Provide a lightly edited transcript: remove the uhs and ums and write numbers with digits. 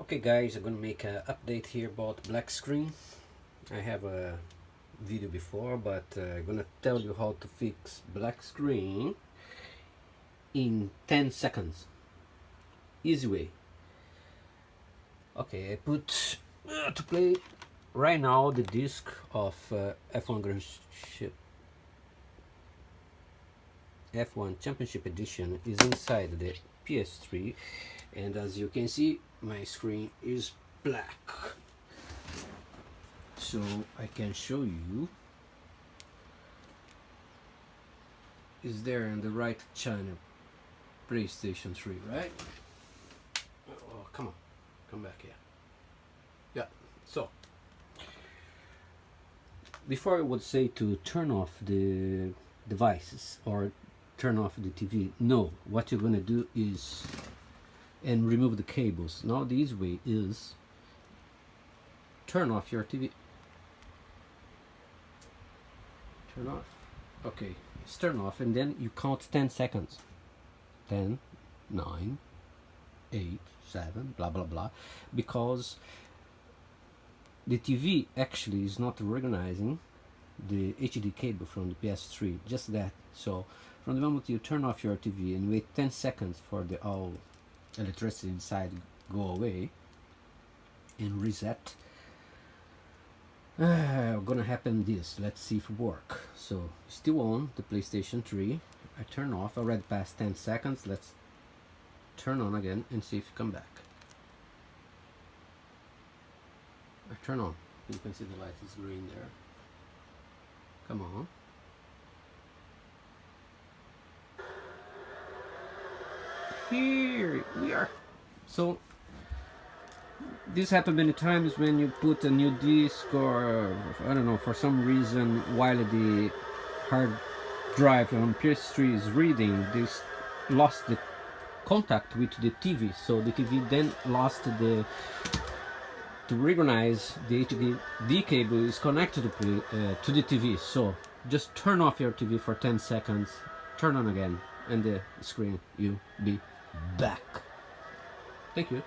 Okay guys, I'm gonna make an update here about black screen. I have a video before, but I'm gonna tell you how to fix black screen in 10 seconds. Easy way. Okay, I put to play right now the disc of F1 Championship Edition is inside the PS3, and as you can see my screen is black, so I can show you. Is there in the right channel PlayStation 3, right? Oh, come on, come back here. Yeah, so before I would say to turn off the devices or turn off the TV. No, what you're gonna do is and remove the cables. Now the easy way is turn off your TV. Turn off. Okay, it's turn off, and then you count 10 seconds. 10, 9, 8, 7, blah blah blah, because the TV actually is not recognizing the HD cable from the PS3, just that. So from the moment you turn off your TV and wait 10 seconds for the all electricity inside go away and reset, gonna happen this. Let's see if it work. So still on the PlayStation 3. I turn off, already past 10 seconds. Let's turn on again and see if you come back. I turn on. You can see the light is green there. Come on. Here we are. So this happened many times when you put a new disc, or I don't know, for some reason while the hard drive on PS3 is reading, this lost the contact with the TV, so the TV then lost the to recognize the HD cable is connected to the TV. So just turn off your TV for 10 seconds, turn on again, and the screen will be back. Thank you.